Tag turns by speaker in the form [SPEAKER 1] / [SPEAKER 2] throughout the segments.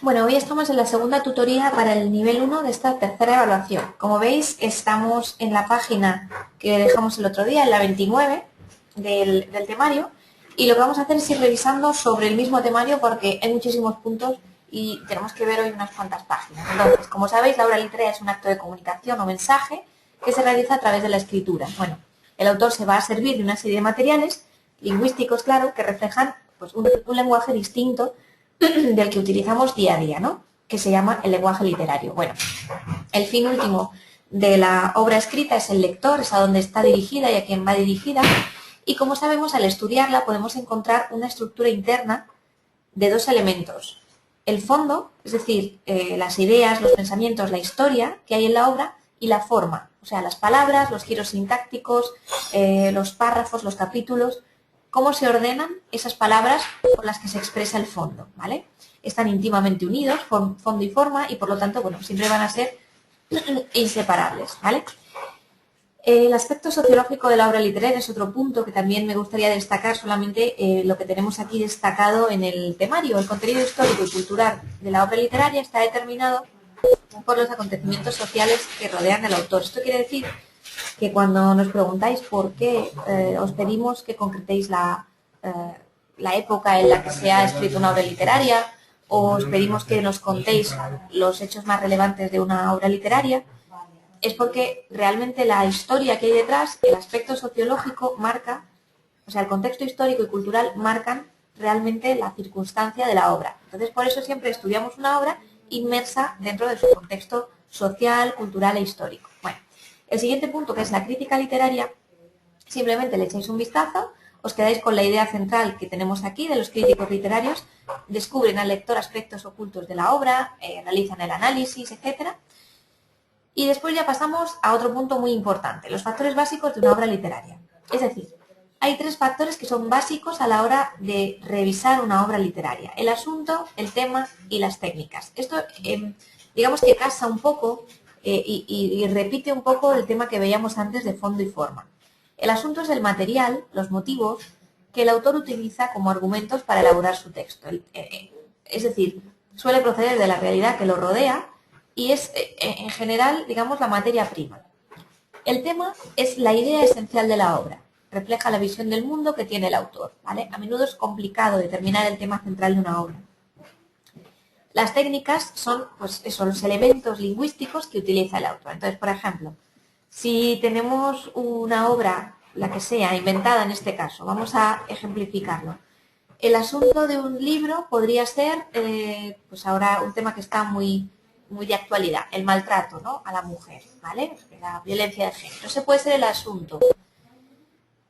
[SPEAKER 1] Bueno, hoy estamos en la segunda tutoría para el nivel 1 de esta tercera evaluación. Como veis, estamos en la página que dejamos el otro día, en la 29 del temario, y lo que vamos a hacer es ir revisando sobre el mismo temario porque hay muchísimos puntos y tenemos que ver hoy unas cuantas páginas. Entonces, como sabéis, la obra literaria es un acto de comunicación o mensaje que se realiza a través de la escritura. Bueno, el autor se va a servir de una serie de materiales lingüísticos, claro, que reflejan pues, un lenguaje distinto del que utilizamos día a día, ¿no? Que se llama el lenguaje literario. Bueno, el fin último de la obra escrita es el lector, es a donde está dirigida y a quien va dirigida. Y como sabemos, al estudiarla podemos encontrar una estructura interna de dos elementos. El fondo, es decir, las ideas, los pensamientos, la historia que hay en la obra, y la forma, o sea, las palabras, los giros sintácticos, los párrafos, los capítulos, cómo se ordenan esas palabras con las que se expresa el fondo, ¿vale? Están íntimamente unidos, fondo y forma, y por lo tanto, bueno, siempre van a ser inseparables, ¿vale? El aspecto sociológico de la obra literaria es otro punto que también me gustaría destacar, solamente lo que tenemos aquí destacado en el temario. El contenido histórico y cultural de la obra literaria está determinado por los acontecimientos sociales que rodean al autor. Esto quiere decir que cuando nos preguntáis por qué os pedimos que concretéis la época en la que se ha escrito una obra literaria, o os pedimos que nos contéis los hechos más relevantes de una obra literaria, es porque realmente la historia que hay detrás, el aspecto sociológico marca, o sea, el contexto histórico y cultural marcan realmente la circunstancia de la obra. Entonces, por eso siempre estudiamos una obra inmersa dentro de su contexto social, cultural e histórico. Bueno, el siguiente punto, que es la crítica literaria, simplemente le echáis un vistazo, os quedáis con la idea central que tenemos aquí de los críticos literarios, descubren al lector aspectos ocultos de la obra, realizan el análisis, etcétera. Y después ya pasamos a otro punto muy importante, los factores básicos de una obra literaria. Es decir, hay tres factores que son básicos a la hora de revisar una obra literaria: el asunto, el tema y las técnicas. Esto, digamos que casa un poco y repite un poco el tema que veíamos antes de fondo y forma. El asunto es el material, los motivos que el autor utiliza como argumentos para elaborar su texto. Es decir, suele proceder de la realidad que lo rodea y es, en general, digamos, la materia prima. El tema es la idea esencial de la obra. Refleja la visión del mundo que tiene el autor, ¿vale? A menudo es complicado determinar el tema central de una obra. Las técnicas son, pues eso, los elementos lingüísticos que utiliza el autor. Entonces, por ejemplo, si tenemos una obra, la que sea, inventada en este caso, vamos a ejemplificarlo. El asunto de un libro podría ser, pues ahora un tema que está muy de actualidad, el maltrato, ¿no?, a la mujer, ¿vale? La violencia de género. Ese puede ser el asunto.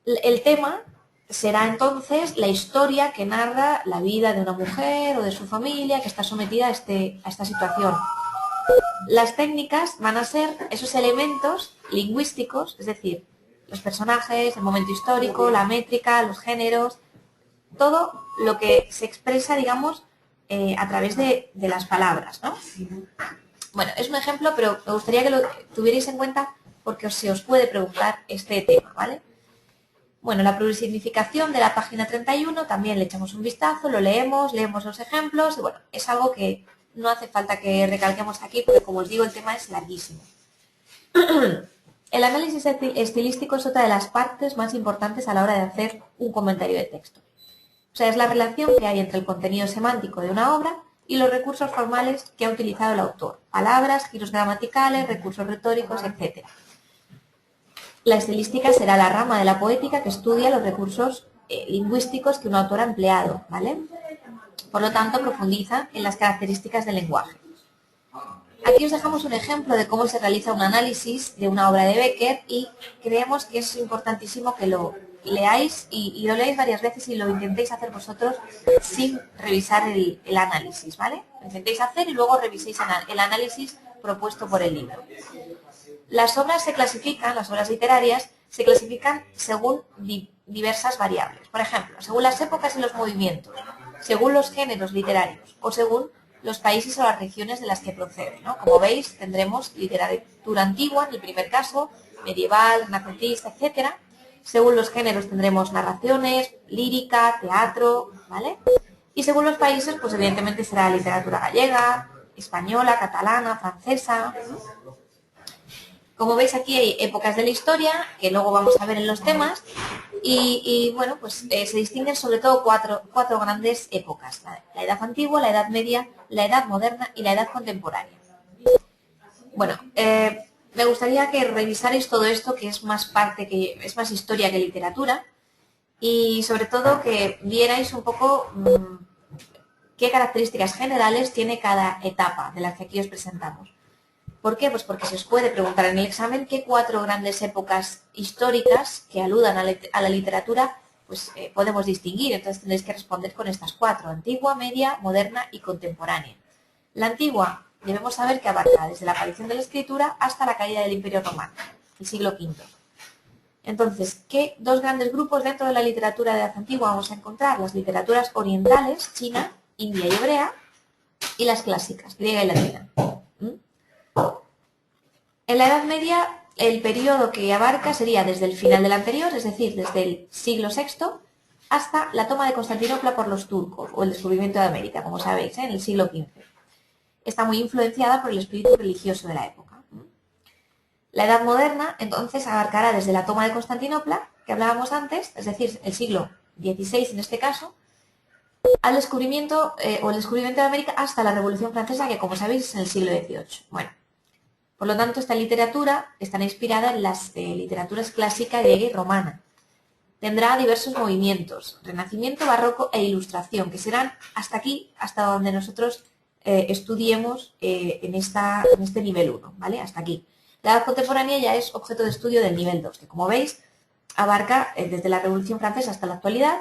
[SPEAKER 1] El tema será entonces la historia que narra la vida de una mujer o de su familia que está sometida a esta situación. Las técnicas van a ser esos elementos lingüísticos, es decir, los personajes, el momento histórico, la métrica, los géneros, todo lo que se expresa, digamos, a través de las palabras, ¿no? Bueno, es un ejemplo, pero me gustaría que lo tuvierais en cuenta porque se os puede preguntar este tema, ¿vale? Bueno, la plurisignificación de la página 31 también le echamos un vistazo, lo leemos los ejemplos y bueno, es algo que no hace falta que recalquemos aquí porque, como os digo, el tema es larguísimo. El análisis estilístico es otra de las partes más importantes a la hora de hacer un comentario de texto. O sea, es la relación que hay entre el contenido semántico de una obra y los recursos formales que ha utilizado el autor: palabras, giros gramaticales, recursos retóricos, etc. La estilística será la rama de la poética que estudia los recursos lingüísticos que un autor ha empleado, ¿vale? Por lo tanto, profundiza en las características del lenguaje. Aquí os dejamos un ejemplo de cómo se realiza un análisis de una obra de Becker y creemos que es importantísimo que lo leáis y lo leáis varias veces y lo intentéis hacer vosotros sin revisar el análisis, ¿vale? Lo intentéis hacer y luego reviséis el análisis propuesto por el libro. Las obras literarias se clasifican según diversas variables. Por ejemplo, según las épocas y los movimientos, según los géneros literarios o según los países o las regiones de las que proceden, ¿no? Como veis, tendremos literatura antigua, en el primer caso, medieval, renacentista, etc. Según los géneros tendremos narraciones, lírica, teatro, ¿vale? Y según los países, pues evidentemente será literatura gallega, española, catalana, francesa. Como veis aquí hay épocas de la historia, que luego vamos a ver en los temas, y bueno, pues se distinguen sobre todo cuatro grandes épocas: la Edad Antigua, la Edad Media, la Edad Moderna y la Edad Contemporánea. Bueno, me gustaría que revisarais todo esto, que es más es más historia que literatura, y sobre todo que vierais un poco qué características generales tiene cada etapa de las que aquí os presentamos. ¿Por qué? Pues porque se os puede preguntar en el examen qué cuatro grandes épocas históricas que aludan a la literatura pues podemos distinguir. Entonces tendréis que responder con estas cuatro: antigua, media, moderna y contemporánea. La antigua debemos saber que abarca desde la aparición de la escritura hasta la caída del Imperio Romano, el siglo V. Entonces, ¿qué dos grandes grupos dentro de la literatura de edad antigua vamos a encontrar? Las literaturas orientales, china, india y hebrea, y las clásicas, griega y latina. En la Edad Media, el periodo que abarca sería desde el final del anterior, es decir, desde el siglo VI, hasta la toma de Constantinopla por los turcos, o el descubrimiento de América, como sabéis, en el siglo XV. Está muy influenciada por el espíritu religioso de la época. La Edad Moderna, entonces, abarcará desde la toma de Constantinopla, que hablábamos antes, es decir, el siglo XVI en este caso, al descubrimiento, el descubrimiento de América hasta la Revolución Francesa, que como sabéis es en el siglo XVIII. Bueno, por lo tanto, esta literatura estará inspirada en las literaturas clásica, griega y romana. Tendrá diversos movimientos: Renacimiento, Barroco e Ilustración, que serán hasta aquí, hasta donde nosotros estudiemos en este nivel 1, ¿vale? Hasta aquí. La edad contemporánea ya es objeto de estudio del nivel 2, que como veis abarca desde la Revolución Francesa hasta la actualidad,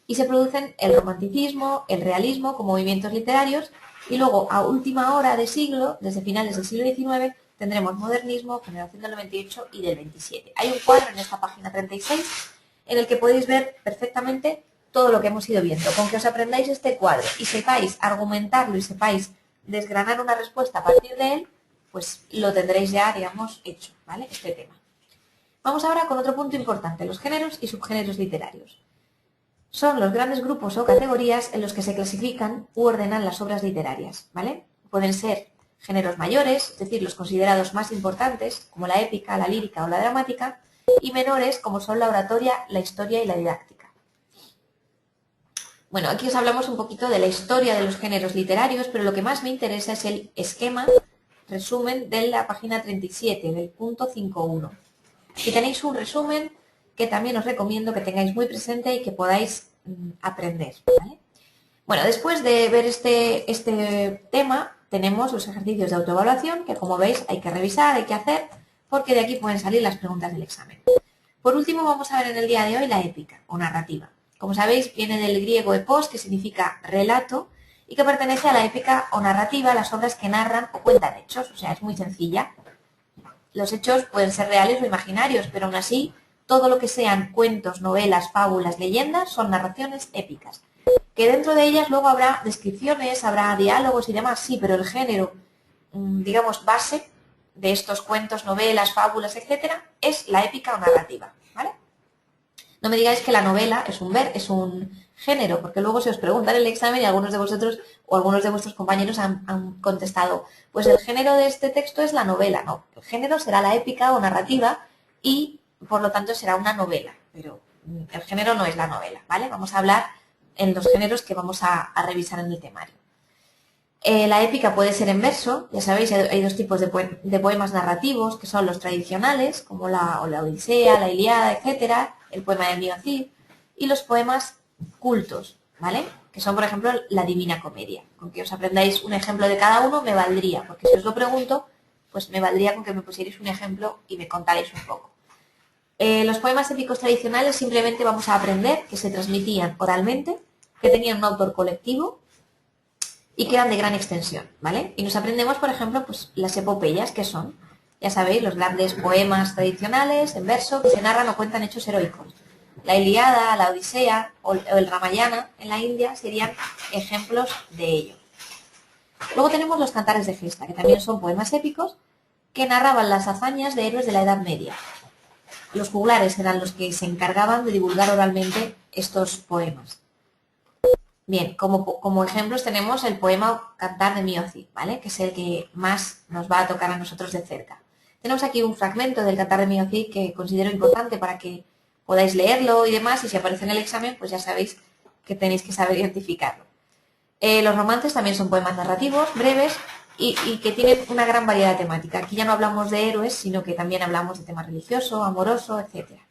[SPEAKER 1] y se producen el romanticismo, el realismo como movimientos literarios, y luego a última hora de siglo, desde finales del siglo XIX, tendremos modernismo, generación del 98 y del 27. Hay un cuadro en esta página 36 en el que podéis ver perfectamente todo lo que hemos ido viendo. Con que os aprendáis este cuadro y sepáis argumentarlo y sepáis desgranar una respuesta a partir de él, pues lo tendréis ya, digamos, hecho, ¿vale? Este tema. Vamos ahora con otro punto importante: los géneros y subgéneros literarios. Son los grandes grupos o categorías en los que se clasifican u ordenan las obras literarias, ¿vale? Pueden ser géneros mayores, es decir, los considerados más importantes, como la épica, la lírica o la dramática, y menores, como son la oratoria, la historia y la didáctica. Bueno, aquí os hablamos un poquito de la historia de los géneros literarios, pero lo que más me interesa es el esquema, resumen de la página 37, del punto 5.1. Aquí tenéis un resumen que también os recomiendo que tengáis muy presente y que podáis aprender, ¿vale? Bueno, después de ver este tema, tenemos los ejercicios de autoevaluación, que como veis hay que revisar, hay que hacer, porque de aquí pueden salir las preguntas del examen. Por último, vamos a ver en el día de hoy la épica o narrativa. Como sabéis, viene del griego epos, que significa relato, y que pertenece a la épica o narrativa, las obras que narran o cuentan hechos, o sea, es muy sencilla. Los hechos pueden ser reales o imaginarios, pero aún así, todo lo que sean cuentos, novelas, fábulas, leyendas, son narraciones épicas. Que dentro de ellas luego habrá descripciones, habrá diálogos y demás, sí, pero el género, digamos, base de estos cuentos, novelas, fábulas, etcétera, es la épica o narrativa, ¿vale? No me digáis que la novela es un género, porque luego se os pregunta en el examen y algunos de vosotros o algunos de vuestros compañeros han contestado, pues el género de este texto es la novela. No, el género será la épica o narrativa y por lo tanto será una novela, pero el género no es la novela, ¿vale? Vamos a hablar en los géneros que vamos a revisar en el temario. La épica puede ser en verso, ya sabéis, hay dos tipos de poemas narrativos, que son los tradicionales, como la Odisea, la Ilíada, etcétera, el poema de Emilio Cid, y los poemas cultos, ¿vale? Que son, por ejemplo, la Divina Comedia. Con que os aprendáis un ejemplo de cada uno me valdría, porque si os lo pregunto, pues me valdría con que me pusierais un ejemplo y me contarais un poco. Los poemas épicos tradicionales simplemente vamos a aprender que se transmitían oralmente, que tenían un autor colectivo y que eran de gran extensión, ¿vale? Y nos aprendemos, por ejemplo, pues las epopeyas, que son, ya sabéis, los grandes poemas tradicionales en verso que se narran o cuentan hechos heroicos. La Ilíada, la Odisea o el Ramayana en la India serían ejemplos de ello. Luego tenemos los cantares de gesta, que también son poemas épicos que narraban las hazañas de héroes de la Edad Media. Los juglares eran los que se encargaban de divulgar oralmente estos poemas. Bien, como ejemplos tenemos el poema Cantar de Mio Cid, ¿vale? Que es el que más nos va a tocar a nosotros de cerca. Tenemos aquí un fragmento del Cantar de Mio Cid que considero importante para que podáis leerlo y demás, y si aparece en el examen, pues ya sabéis que tenéis que saber identificarlo. Los romances también son poemas narrativos, breves, y que tienen una gran variedad temática. Aquí ya no hablamos de héroes, sino que también hablamos de tema religioso, amoroso, etcétera.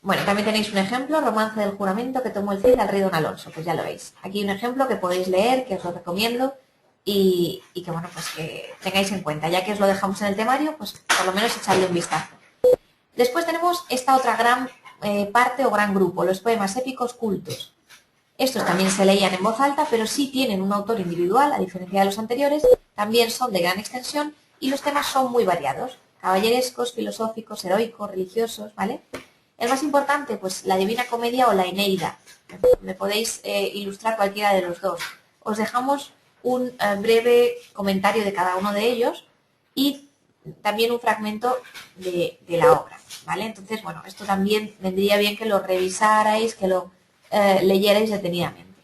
[SPEAKER 1] Bueno, también tenéis un ejemplo, Romance del juramento que tomó el Cid al rey Don Alonso, pues ya lo veis. Aquí un ejemplo que podéis leer, que os lo recomiendo y que, bueno, pues que tengáis en cuenta. Ya que os lo dejamos en el temario, pues por lo menos echadle un vistazo. Después tenemos esta otra gran parte o gran grupo, los poemas épicos cultos. Estos también se leían en voz alta, pero sí tienen un autor individual, a diferencia de los anteriores, también son de gran extensión y los temas son muy variados, caballerescos, filosóficos, heroicos, religiosos, ¿vale? El más importante, pues la Divina Comedia o la Eneida. Me podéis ilustrar cualquiera de los dos. Os dejamos un breve comentario de cada uno de ellos y también un fragmento de la obra, ¿vale? Entonces, bueno, esto también vendría bien que lo revisarais, que lo leyerais detenidamente.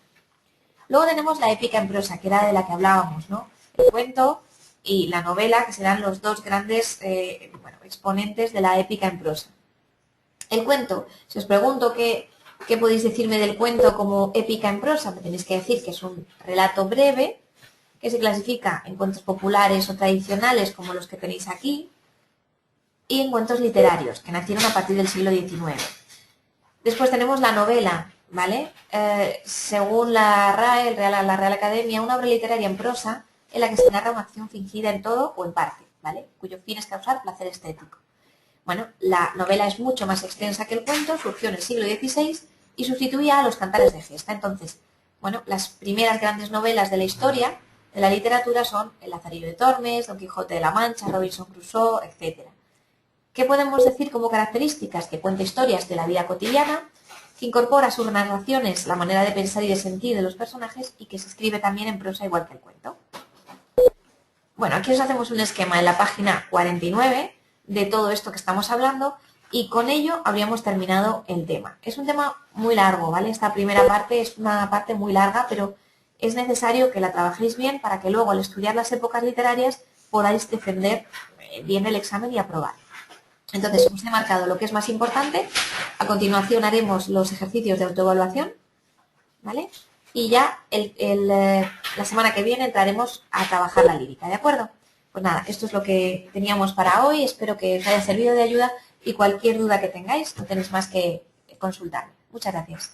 [SPEAKER 1] Luego tenemos la épica en prosa, que era de la que hablábamos, ¿no? El cuento y la novela, que serán los dos grandes exponentes de la épica en prosa. El cuento, si os pregunto qué podéis decirme del cuento como épica en prosa, me tenéis que decir que es un relato breve, que se clasifica en cuentos populares o tradicionales como los que tenéis aquí, y en cuentos literarios, que nacieron a partir del siglo XIX. Después tenemos la novela, ¿vale? Según la RAE, la Real Academia, una obra literaria en prosa en la que se narra una acción fingida en todo o en parte, ¿vale? Cuyo fin es causar placer estético. Bueno, la novela es mucho más extensa que el cuento, surgió en el siglo XVI y sustituía a los cantares de gesta. Entonces, bueno, las primeras grandes novelas de la historia de la literatura son El Lazarillo de Tormes, Don Quijote de la Mancha, Robinson Crusoe, etc. ¿Qué podemos decir como características? Que cuenta historias de la vida cotidiana, que incorpora a sus narraciones la manera de pensar y de sentir de los personajes y que se escribe también en prosa igual que el cuento. Bueno, aquí os hacemos un esquema en la página 49 de todo esto que estamos hablando y con ello habríamos terminado el tema. Es un tema muy largo, ¿vale? Esta primera parte es una parte muy larga, pero es necesario que la trabajéis bien para que luego al estudiar las épocas literarias podáis defender bien el examen y aprobar. Entonces, os he marcado lo que es más importante. A continuación haremos los ejercicios de autoevaluación, ¿vale? Y ya la semana que viene entraremos a trabajar la lírica, ¿de acuerdo? Pues nada, esto es lo que teníamos para hoy. Espero que os haya servido de ayuda y cualquier duda que tengáis, no tenéis más que consultarme. Muchas gracias.